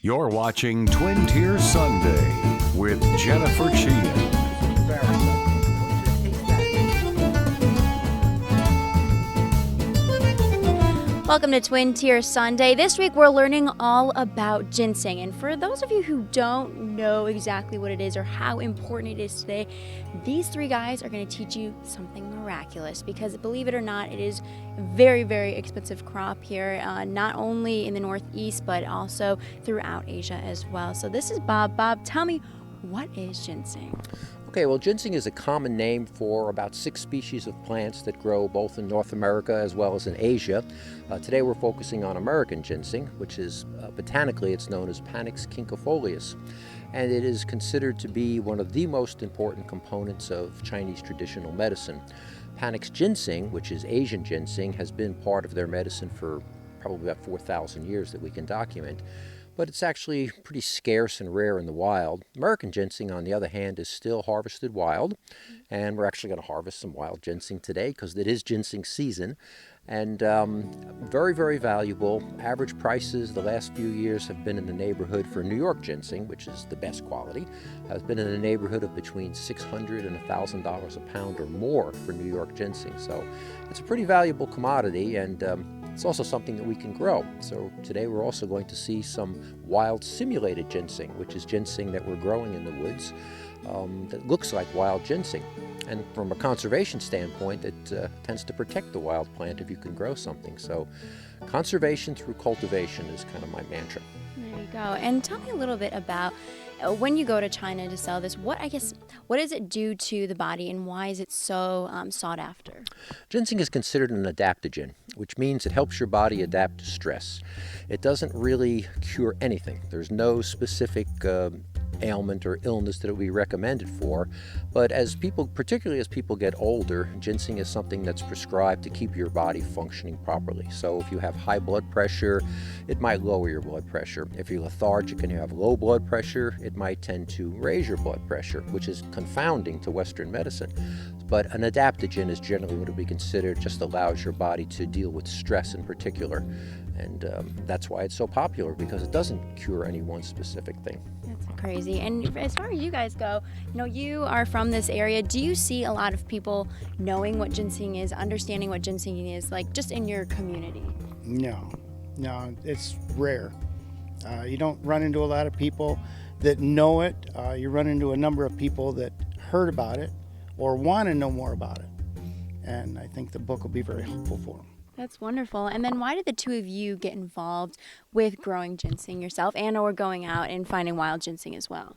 You're watching Twin Tier Sunday with Jennifer Sheahen. Welcome to Twin Tier Sunday. This week we're learning all about ginseng. And for those of you who don't know exactly what it is or how important it is today, these three guys are going to teach you something miraculous because, believe it or not, it is a very, very expensive crop here, not only in the Northeast, but also throughout Asia as well. So this is Bob. Bob, tell me, what is ginseng? Okay, well, ginseng is a common name for about 6 species of plants that grow both in North America as well as in Asia. Today we're focusing on American ginseng, which is botanically it's known as Panax quinquefolius, and it is considered to be one of the most important components of Chinese traditional medicine. Panax ginseng, which is Asian ginseng, has been part of their medicine for probably about 4,000 years that we can document. But it's actually pretty scarce and rare in the wild. American ginseng, on the other hand, is still harvested wild, and we're actually going to harvest some wild ginseng today because it is ginseng season, and very, very valuable. Average prices the last few years have been in the neighborhood for New York ginseng, which is the best quality, has been in the neighborhood of between $600 and $1,000 a pound or more for New York ginseng. So it's a pretty valuable commodity, and it's also something that we can grow. So today we're also going to see some wild simulated ginseng, which is ginseng that we're growing in the woods that looks like wild ginseng. And from a conservation standpoint, it tends to protect the wild plant if you can grow something. So conservation through cultivation is kind of my mantra. There you go. And tell me a little bit about when you go to China to sell this, what does it do to the body and why is it so sought after? Ginseng is considered an adaptogen, which means it helps your body adapt to stress. It doesn't really cure anything. There's no specific ailment or illness that it would be recommended for, but particularly as people get older, ginseng is something that's prescribed to keep your body functioning properly. So if you have high blood pressure, it might lower your blood pressure. If you're lethargic and you have low blood pressure, it might tend to raise your blood pressure, which is confounding to Western medicine. But an adaptogen is generally what would be considered just allows your body to deal with stress in particular. And that's why it's so popular, because it doesn't cure any one specific thing. That's crazy. And as far as you guys go, you are from this area. Do you see a lot of people knowing what ginseng is, understanding what ginseng is, like just in your community? No, it's rare. You don't run into a lot of people that know it. You run into a number of people that heard about it or want to know more about it. And I think the book will be very helpful for them. That's wonderful. And then why did the two of you get involved with growing ginseng yourself and or going out and finding wild ginseng as well?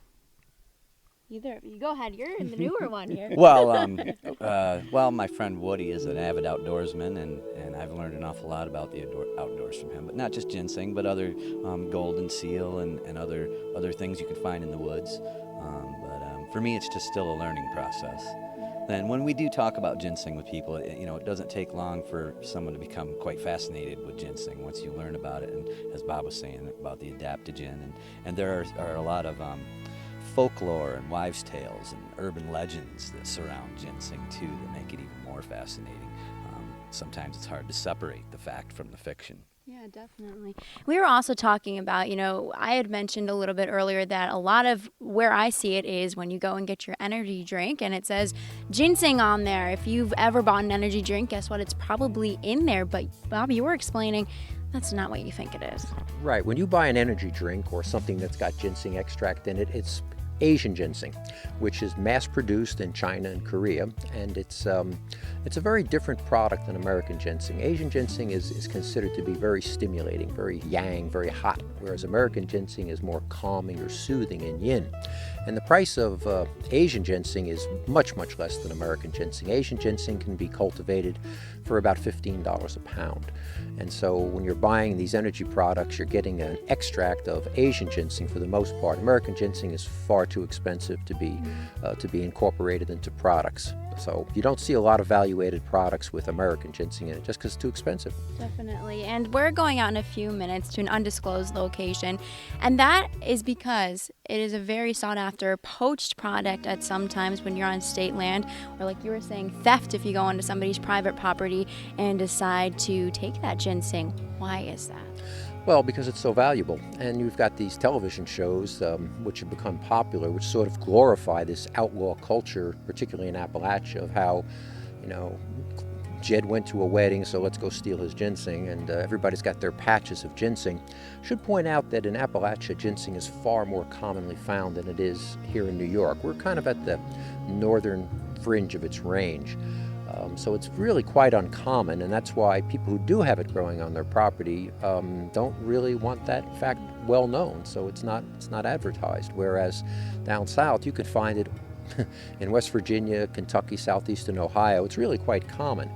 Either of you. Go ahead. You're the newer one here. Well, my friend Woody is an avid outdoorsman, and I've learned an awful lot about the outdoors from him. But not just ginseng, but other golden seal and other things you can find in the woods. But for me, it's just still a learning process. Then when we do talk about ginseng with people, it doesn't take long for someone to become quite fascinated with ginseng once you learn about it. And as Bob was saying about the adaptogen, and there are a lot of folklore and wives' tales and urban legends that surround ginseng too that make it even more fascinating. Sometimes it's hard to separate the fact from the fiction. Yeah, definitely. We were also talking about, I had mentioned a little bit earlier that a lot of where I see it is when you go and get your energy drink and it says ginseng on there. If you've ever bought an energy drink, guess what? It's probably in there. But Bob, you were explaining that's not what you think it is. Right. When you buy an energy drink or something that's got ginseng extract in it, it's Asian ginseng, which is mass-produced in China and Korea, and it's a very different product than American ginseng. Asian ginseng is considered to be very stimulating, very yang, very hot, whereas American ginseng is more calming or soothing and yin. And the price of Asian ginseng is much, much less than American ginseng. Asian ginseng can be cultivated for about $15 a pound. And so when you're buying these energy products, you're getting an extract of Asian ginseng for the most part. American ginseng is far too expensive to be incorporated into products. So you don't see a lot of value-added products with American ginseng in it just because it's too expensive. Definitely. And we're going out in a few minutes to an undisclosed location. And that is because it is a very sought-after poached product at some times when you're on state land, or like you were saying, theft if you go onto somebody's private property and decide to take that ginseng. Why is that? Well, because it's so valuable. And you've got these television shows which have become popular, which sort of glorify this outlaw culture, particularly in Appalachia, of how, you know, Jed went to a wedding, so let's go steal his ginseng, and everybody's got their patches of ginseng. Should point out that in Appalachia, ginseng is far more commonly found than it is here in New York. We're kind of at the northern fringe of its range. So it's really quite uncommon, and that's why people who do have it growing on their property don't really want that fact well known, so it's not advertised. Whereas down south, you could find it in West Virginia, Kentucky, southeastern Ohio. It's really quite common.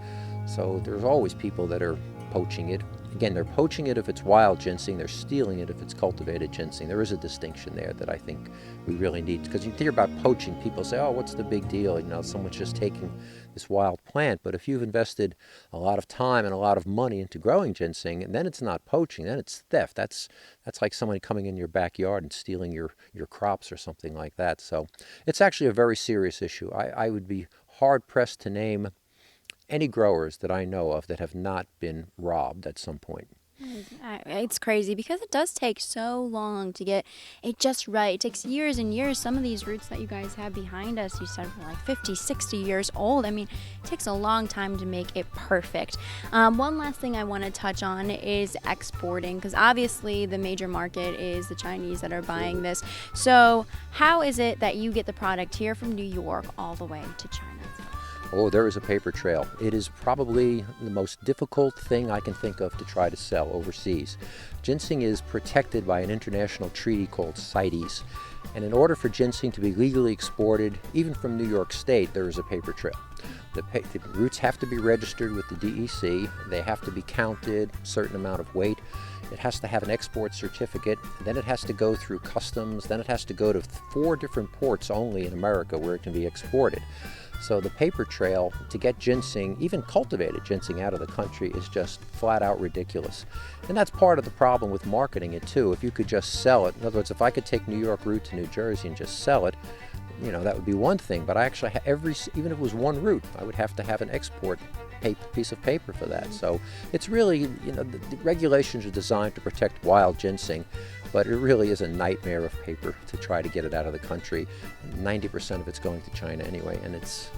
So there's always people that are poaching it. Again, they're poaching it if it's wild ginseng, they're stealing it if it's cultivated ginseng. There is a distinction there that I think we really need, because you hear about poaching, people say, oh, what's the big deal? You know, someone's just taking this wild plant. But if you've invested a lot of time and a lot of money into growing ginseng, and then it's not poaching, then it's theft. That's like somebody coming in your backyard and stealing your crops or something like that. So it's actually a very serious issue. I would be hard-pressed to name any growers that I know of that have not been robbed at some point. It's crazy because it does take so long to get it just right. It takes years and years. Some of these roots that you guys have behind us, you said were like 50, 60 years old. I mean, it takes a long time to make it perfect. One last thing I want to touch on is exporting, because obviously the major market is the Chinese that are buying this. So how is it that you get the product here from New York all the way to China? Oh, there is a paper trail. It is probably the most difficult thing I can think of to try to sell overseas. Ginseng is protected by an international treaty called CITES. And in order for ginseng to be legally exported, even from New York State, there is a paper trail. The roots have to be registered with the DEC. They have to be counted, a certain amount of weight. It has to have an export certificate. Then it has to go through customs. Then it has to go to 4 different ports only in America where it can be exported. So the paper trail to get ginseng, even cultivated ginseng, out of the country is just flat out ridiculous. And that's part of the problem with marketing it too. If you could just sell it, in other words, if I could take New York root to New Jersey and just sell it, you know, that would be one thing. But I actually, even if it was one root, I would have to have an export piece of paper for that. So it's really, you know, the regulations are designed to protect wild ginseng, but it really is a nightmare of paper to try to get it out of the country. 90% of it's going to China anyway, and there's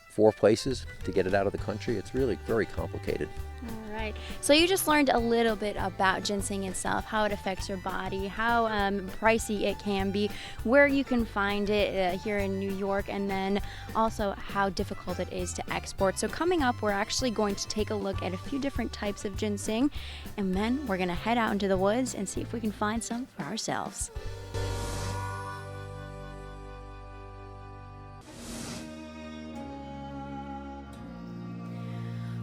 4 places to get it out of the country. It's really very complicated. All right. So you just learned a little bit about ginseng itself, how it affects your body, how pricey it can be, where you can find it here in New York, and then also how difficult it is to export. So coming up, we're actually going to take a look at a few different types of ginseng, and then we're going to head out into the woods and see if we can find some for ourselves.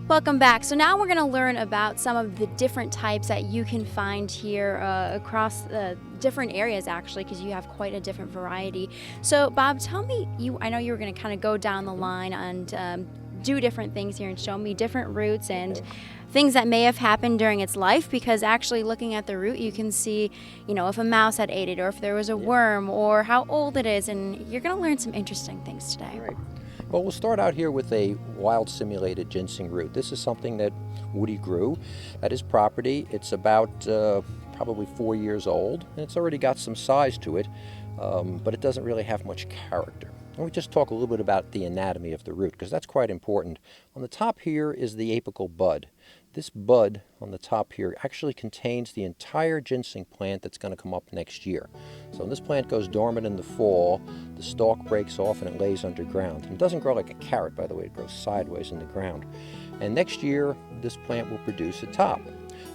Welcome back. So now we're going to learn about some of the different types that you can find here across different areas, actually, because you have quite a different variety. So Bob, tell me, I know you were going to kind of go down the line and do different things here and show me different roots and things that may have happened during its life, because actually looking at the root, you can see, you know, if a mouse had ate it or if there was a worm or how old it is, and you're going to learn some interesting things today. Right. Well, we'll start out here with a wild simulated ginseng root. This is something that Woody grew at his property. It's about probably 4 years old, and it's already got some size to it, but it doesn't really have much character. And we just talk a little bit about the anatomy of the root, because that's quite important. On the top here is the apical bud. This bud on the top here actually contains the entire ginseng plant that's going to come up next year. So when this plant goes dormant in the fall, the stalk breaks off and it lays underground. And it doesn't grow like a carrot, by the way, it grows sideways in the ground. And next year, this plant will produce a top.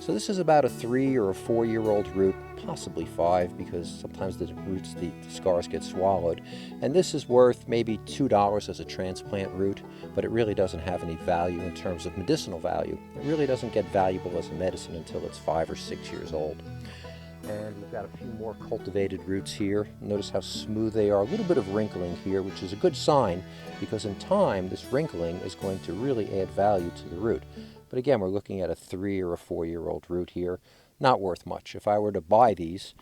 So this is about a 3 or a 4-year-old root, possibly 5, because sometimes the roots, the scars get swallowed. And this is worth maybe $2 as a transplant root, but it really doesn't have any value in terms of medicinal value. It really doesn't get valuable as a medicine until it's 5 or 6 years old. And we've got a few more cultivated roots here. Notice how smooth they are. A little bit of wrinkling here, which is a good sign, because in time, this wrinkling is going to really add value to the root. But again, we're looking at a 3 or a 4-year-old root here. Not worth much. If I were to buy these,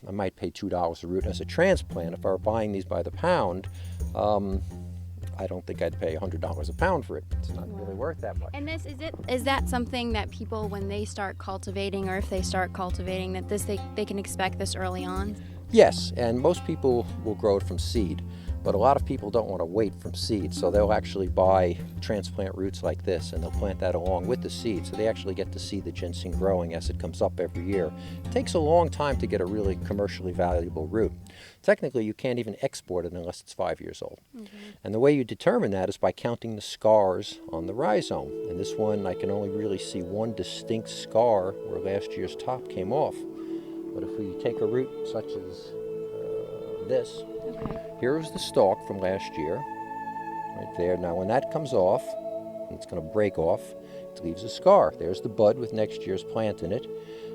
I might pay $2 a root as a transplant. If I were buying these by the pound, I don't think I'd pay $100 a pound for it. It's not really worth that much. And is that something that people, when they start cultivating, or if they start cultivating, that they can expect this early on? Yes, and most people will grow it from seed, but a lot of people don't want to wait from seed, so they'll actually buy transplant roots like this, and they'll plant that along with the seed, so they actually get to see the ginseng growing as it comes up every year. It takes a long time to get a really commercially valuable root. Technically, you can't even export it unless it's 5 years old. And the way you determine that is by counting the scars on the rhizome. And this one, I can only really see one distinct scar where last year's top came off. But if we take a root such as this, here's the stalk from last year, right there. Now when that comes off, and it's going to break off, it leaves a scar. There's the bud with next year's plant in it.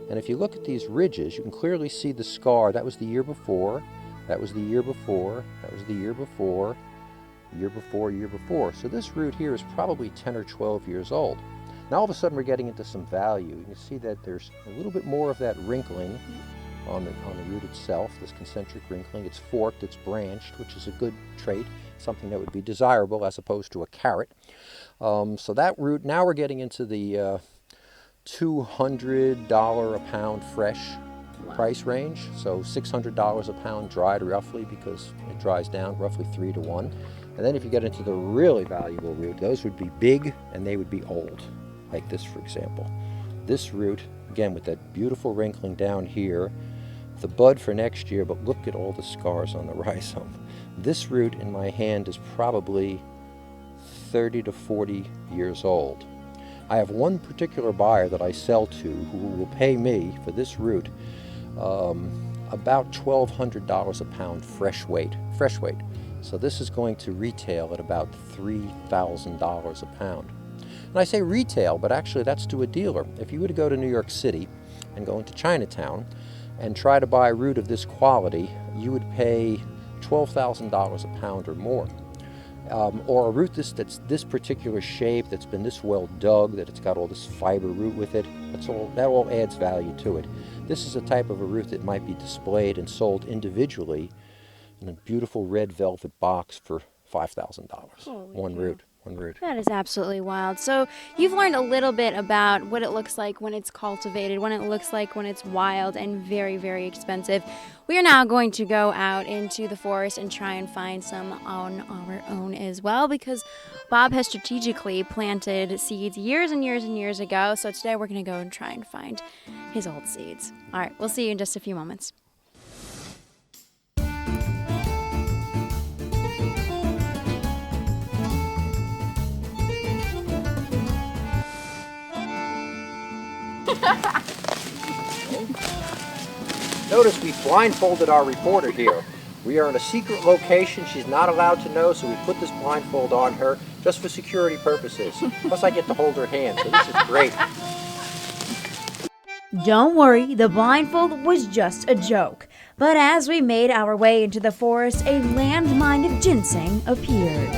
And if you look at these ridges, you can clearly see the scar. That was the year before, that was the year before, that was the year before, year before, year before. So this root here is probably 10 or 12 years old. Now all of a sudden we're getting into some value. You can see that there's a little bit more of that wrinkling on the root itself, this concentric wrinkling. It's forked, it's branched, which is a good trait, something that would be desirable as opposed to a carrot. So that root, now we're getting into the $200 a pound fresh price range. So $600 a pound dried roughly, because it dries down roughly 3 to 1. And then if you get into the really valuable root, those would be big and they would be old, like this for example. This root, again with that beautiful wrinkling down here, the bud for next year, but look at all the scars on the rhizome. This root in my hand is probably 30 to 40 years old. I have one particular buyer that I sell to who will pay me for this root about $1,200 a pound fresh weight. So this is going to retail at about $3,000 a pound. And I say retail, but actually that's to a dealer. If you were to go to New York City and go into Chinatown and try to buy a root of this quality, you would pay $12,000 a pound or more. Or a root that's this particular shape, that's been this well dug, that it's got all this fiber root with it, that all adds value to it. This is a type of a root that might be displayed and sold individually in a beautiful red velvet box for $5,000. One root. That is absolutely wild. So you've learned a little bit about what it looks like when it's cultivated, what it looks like when it's wild and very, very expensive. We are now going to go out into the forest and try and find some on our own as well, because Bob has strategically planted seeds years and years and years ago. So today we're going to go and try and find his old seeds. All right, we'll see you in just a few moments. Notice we blindfolded our reporter here. We are in a secret location. She's not allowed to know, so we put this blindfold on her just for security purposes. Plus I get to hold her hand, so this is great. Don't worry, the blindfold was just a joke. But as we made our way into the forest, a landmine of ginseng appeared.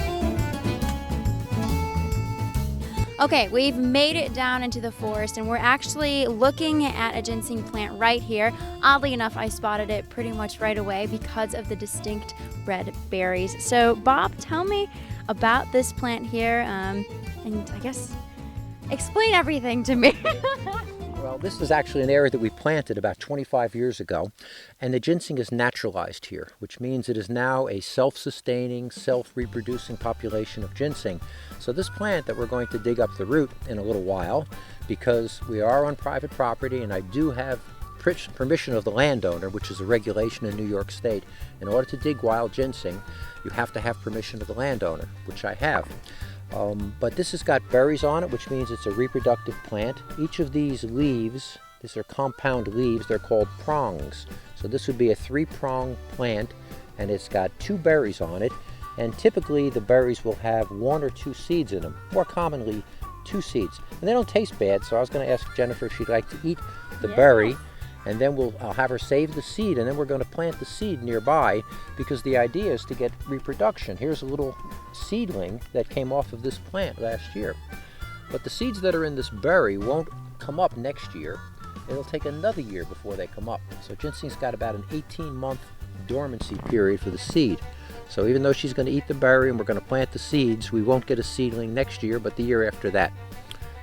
Okay, we've made it down into the forest and we're actually looking at a ginseng plant right here. Oddly enough, I spotted it pretty much right away because of the distinct red berries. So Bob, tell me about this plant here, and I guess explain everything to me. Well, this is actually an area that we planted about 25 years ago, and the ginseng is naturalized here, which means it is now a self-sustaining, self-reproducing population of ginseng. So this plant that we're going to dig up the root in a little while, because we are on private property and I do have permission of the landowner, which is a regulation in New York State. In order to dig wild ginseng, you have to have permission of the landowner, which I have. But this has got berries on it, which means it's a reproductive plant. Each of these leaves, these are compound leaves, they're called prongs. So this would be a 3-prong plant, and it's got 2 berries on it. And typically the berries will have 1 or 2 seeds in them, more commonly 2 seeds. And they don't taste bad, so I was going to ask Jennifer if she'd like to eat the berry. And then I'll have her save the seed, and then we're going to plant the seed nearby, because the idea is to get reproduction. Here's a little seedling that came off of this plant last year. But the seeds that are in this berry won't come up next year. It'll take another year before they come up. So ginseng's got about an 18-month dormancy period for the seed. So even though she's going to eat the berry and we're going to plant the seeds, we won't get a seedling next year, but the year after that.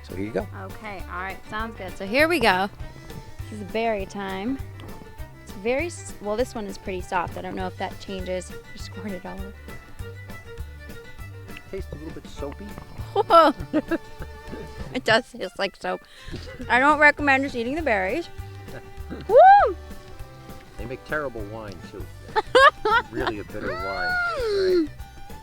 So here you go. Okay, all right, sounds good. So here we go. This is berry time. It's very, well, this one is pretty soft. I don't know if that changes. Just squirt it all over. Tastes a little bit soapy. Whoa. It does taste like soap. I don't recommend just eating the berries. Woo! They make terrible wine too. Really a bitter wine. Right.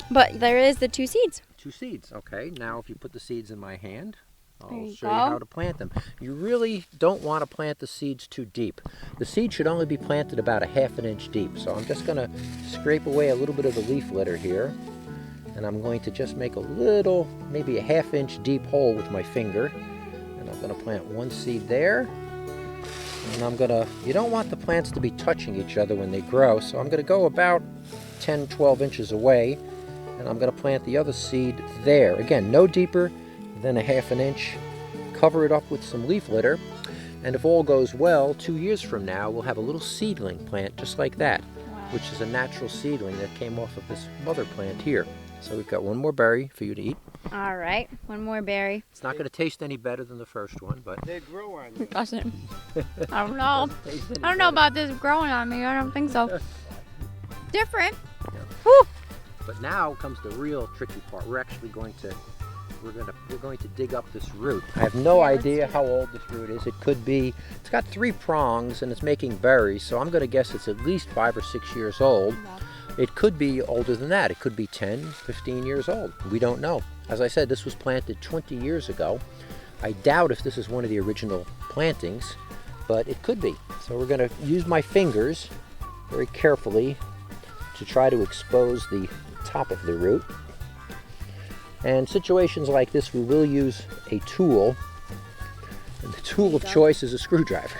But there is the 2 seeds. 2 seeds. Okay, now if you put the seeds in my hand, There I'll you show you go. how to plant them. You really don't want to plant the seeds too deep. The seed should only be planted about 1/2 inch deep. So I'm just going to scrape away a little bit of the leaf litter here. And I'm going to just make a little, maybe 1/2 inch deep hole with my finger. And I'm going to plant 1 seed there. And I'm going to, you don't want the plants to be touching each other when they grow. So I'm going to go about 10, 12 inches away. And I'm going to plant the other seed there. Again, no deeper than 1/2 inch. Cover it up with some leaf litter. And if all goes well, 2 years from now, we'll have a little seedling plant just like that, which is a natural seedling that came off of this mother plant here. So we've got 1 more berry for you to eat. All right, 1 more berry. It's not going to taste any better than the first one, but They grow on you. Doesn't. I don't know. taste any I don't know better. about this growing on me. I don't think so. Different. Yeah. Whew. But now comes the real tricky part. We're actually going to dig up this root. I have no idea how old this root is. It could be, it's got 3 prongs and it's making berries, so I'm going to guess it's at least 5 or 6 years old. It could be older than that. It could be 10, 15 years old. We don't know. As I said, this was planted 20 years ago. I doubt if this is one of the original plantings, but it could be. So we're going to use my fingers very carefully to try to expose the top of the root. And situations like this, we will use a tool. And the tool of choice is a screwdriver.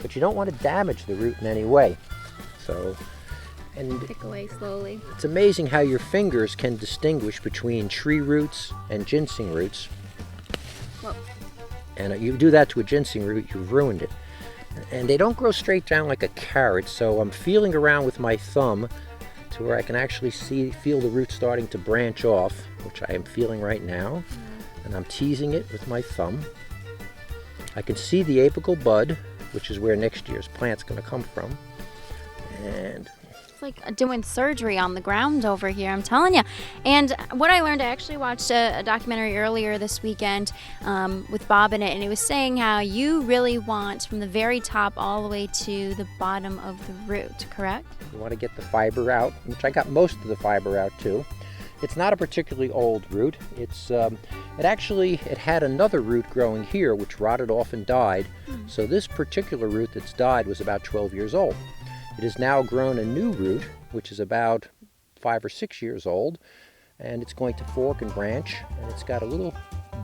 But you don't want to damage the root in any way. So, and Pick away slowly. it's amazing how your fingers can distinguish between tree roots and ginseng roots. Whoa. And you do that to a ginseng root, you've ruined it. And they don't grow straight down like a carrot, so I'm feeling around with my thumb to where I can actually feel the root starting to branch off, which I am feeling right now. And I'm teasing it with my thumb. I can see the apical bud, which is where next year's plant's going to come from. And It's like doing surgery on the ground over here, I'm telling you. And what I learned, I actually watched a documentary earlier this weekend with Bob in it, and he was saying how you really want from the very top all the way to the bottom of the root, correct? you want to get the fiber out, which I got most of the fiber out too. It's not a particularly old root. It had another root growing here which rotted off and died. So this particular root that's died was about 12 years old. It has now grown a new root which is about 5 or 6 years old, and it's going to fork and branch, and it's got a little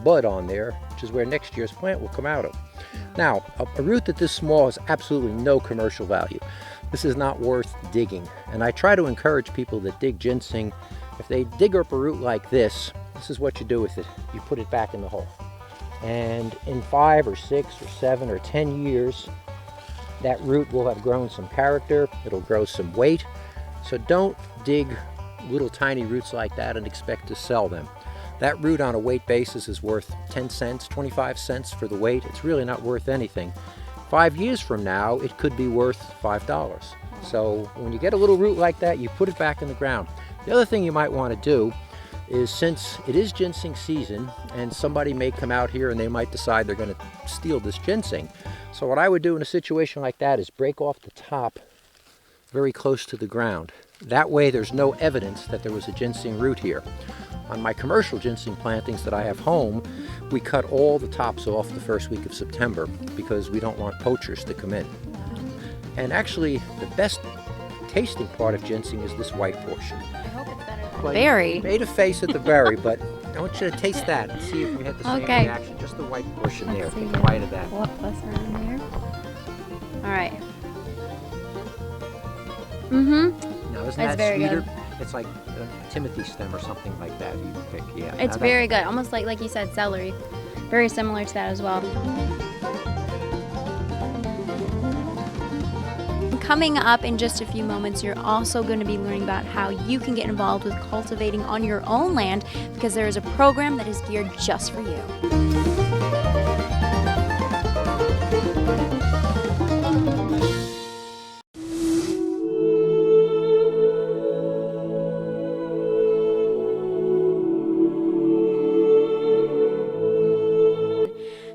bud on there, which is where next year's plant will come out of. Now, a root that this small has absolutely no commercial value. This is not worth digging, and I try to encourage people that dig ginseng, if they dig up a root like this is what you do with it. You put it back in the hole. And in 5 or 6 or 7 or 10 years, that root will have grown some character, it'll grow some weight. So don't dig little tiny roots like that and expect to sell them. That root on a weight basis is worth 10 cents, 25 cents for the weight. It's really not worth anything. 5 years from now, it could be worth $5. So when you get a little root like that, you put it back in the ground. The other thing you might want to do is, since it is ginseng season and somebody may come out here and they might decide they're going to steal this ginseng. So what I would do in a situation like that is break off the top very close to the ground. That way there's no evidence that there was a ginseng root here. On my commercial ginseng plantings that I have home, we cut all the tops off the first week of September because we don't want poachers to come in. And actually, the best tasting part of ginseng is this white portion. I hope it's better than Well, berry. you made a face at the berry, but I want you to taste that and see if we had the same Okay. reaction. Just the white portion there. Let's see Take a here. bite of that. Pull up this around here. All right. Mm-hmm. Now, isn't It's that very sweeter? good. It's like a Timothy stem or something like that you can pick. Yeah. It's Now that- very good. Almost like you said, celery. Very similar to that as well. coming up in just a few moments, you're also going to be learning about how you can get involved with cultivating on your own land, because there is a program that is geared just for you.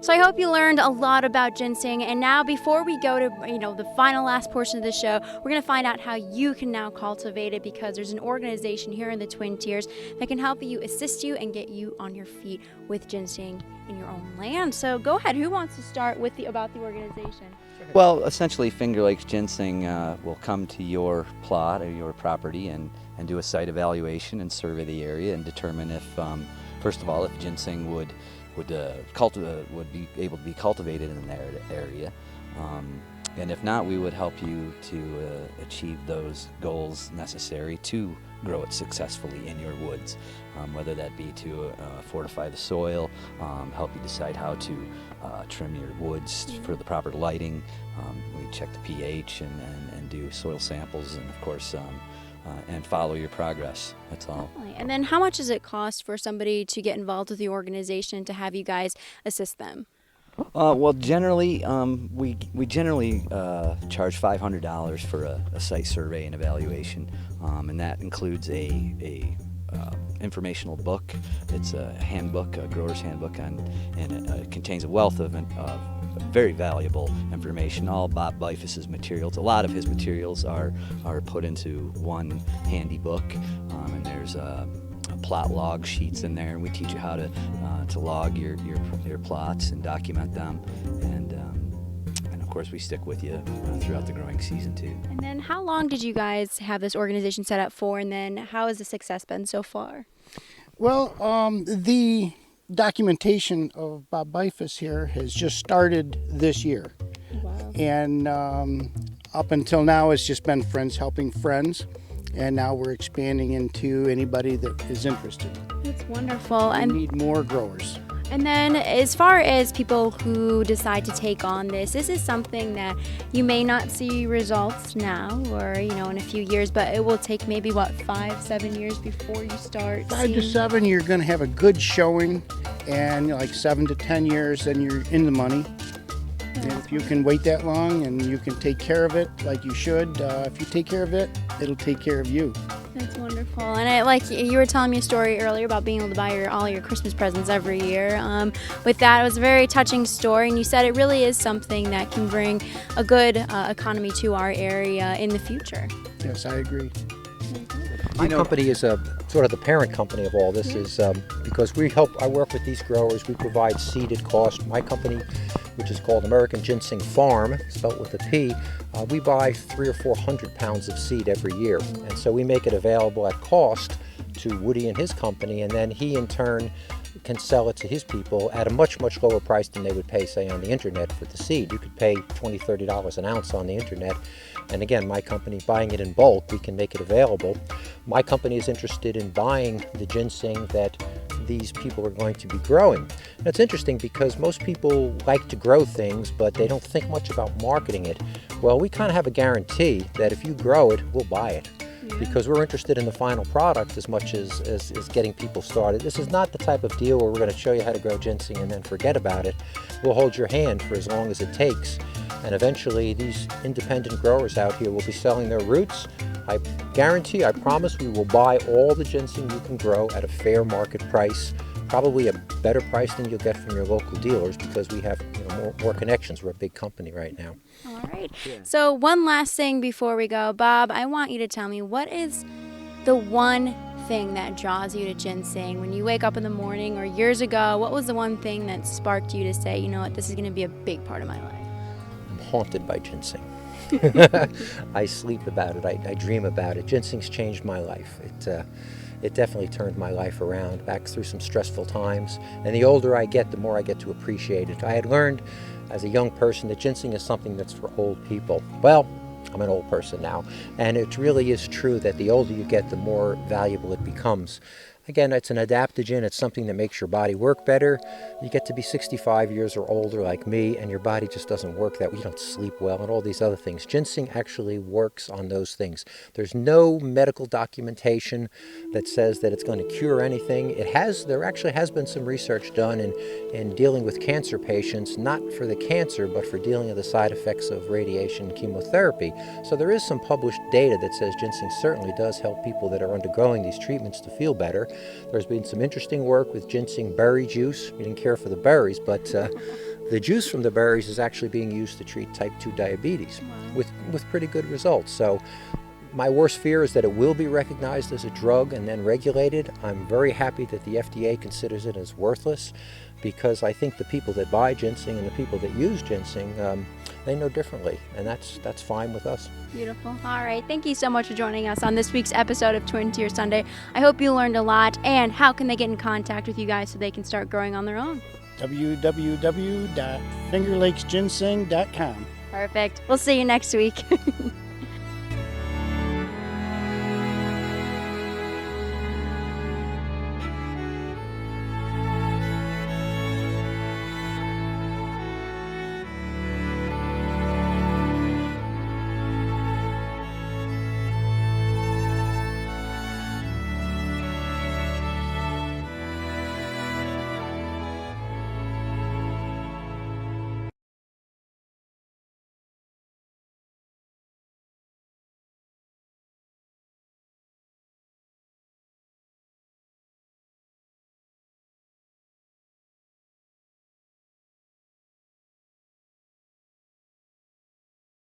So I hope you learned a lot about ginseng. And now, before we go to the last portion of the show, we're going to find out how you can now cultivate it, because there's an organization here in the Twin Tiers that can help you, assist you, and get you on your feet with ginseng in your own land. So go ahead. Who wants to start with about the organization? Well, essentially, Finger Lakes Ginseng will come to your plot or your property and do a site evaluation and survey the area and determine if, first of all, if ginseng would be able to be cultivated in that area, and if not, we would help you to achieve those goals necessary to grow it successfully in your woods, whether that be to fortify the soil, help you decide how to trim your woods for the proper lighting. We check the pH and do soil samples, and of course and follow your progress. That's all. Definitely. And then how much does it cost for somebody to get involved with the organization, to have you guys assist them? Well, generally, we generally charge $500 for a site survey and evaluation, and that includes a informational book. It's a handbook, a grower's handbook, and it contains a wealth of very valuable information. All Bob Bifus's materials, a lot of his materials are put into one handy book, and there's plot log sheets in there, and we teach you how to log your plots and document them, and of course we stick with you throughout the growing season too. And then how long did you guys have this organization set up for, and then how has the success been so far? Well, the documentation of Bob Bifus here has just started this year. Wow. And up until now, it's just been friends helping friends. And now we're expanding into anybody that is interested. That's wonderful. We need more growers. And then as far as people who decide to take on this is something that you may not see results now or, in a few years, but it will take maybe, 5-7 years before you start 5 to 7, you're going to have a good showing, and like 7 to 10 years, then you're in the money. And if you can wait that long and you can take care of it like you should, if you take care of it, it'll take care of you. That's wonderful. And you were telling me a story earlier about being able to buy all your Christmas presents every year. With that, it was a very touching story, and you said it really is something that can bring a good economy to our area in the future. Yes, I agree. My company is sort of the parent company of all this, is because I work with these growers. We provide seed at cost. My company, which is called American Ginseng Farm, spelled with a P, we buy 300 or 400 pounds of seed every year. And so we make it available at cost to Woody and his company, and then he in turn can sell it to his people at a much, much lower price than they would pay, say, on the internet for the seed. You could pay $20, $30 an ounce on the internet. And again, my company, buying it in bulk, we can make it available. My company is interested in buying the ginseng that these people are going to be growing. And it's interesting because most people like to grow things, but they don't think much about marketing it. Well, we kind of have a guarantee that if you grow it, we'll buy it. Because we're interested in the final product as much as getting people started. This is not the type of deal where we're going to show you how to grow ginseng and then forget about it. We'll hold your hand for as long as it takes. And eventually these independent growers out here will be selling their roots. I guarantee, I promise, we will buy all the ginseng you can grow at a fair market price. Probably a better price than you'll get from your local dealers, because we have more connections. We're a big company right now. All right. Yeah. So one last thing before we go. Bob, I want you to tell me, what is the one thing that draws you to ginseng? When you wake up in the morning, or years ago, what was the one thing that sparked you to say, you know what, this is going to be a big part of my life? I'm haunted by ginseng. I sleep about it. I dream about it. Ginseng's changed my life. It definitely turned my life around, back through some stressful times. And the older I get, the more I get to appreciate it. I had learned as a young person that ginseng is something that's for old people. Well, I'm an old person now, and it really is true that the older you get, the more valuable it becomes. Again, it's an adaptogen. It's something that makes your body work better. You get to be 65 years or older like me, and your body just doesn't work that way. You don't sleep well and all these other things. Ginseng actually works on those things. There's no medical documentation that says that it's going to cure anything. There actually has been some research done in dealing with cancer patients, not for the cancer, but for dealing with the side effects of radiation and chemotherapy. So there is some published data that says ginseng certainly does help people that are undergoing these treatments to feel better. There's been some interesting work with ginseng berry juice. We didn't care for the berries, but the juice from the berries is actually being used to treat type 2 diabetes with pretty good results. So my worst fear is that it will be recognized as a drug and then regulated. I'm very happy that the FDA considers it as worthless, because I think the people that buy ginseng and the people that use ginseng, they know differently, and that's fine with us. Beautiful. All right. Thank you so much for joining us on this week's episode of Twin Tier Sunday. I hope you learned a lot. And how can they get in contact with you guys so they can start growing on their own? www.fingerlakesginseng.com. Perfect. We'll see you next week.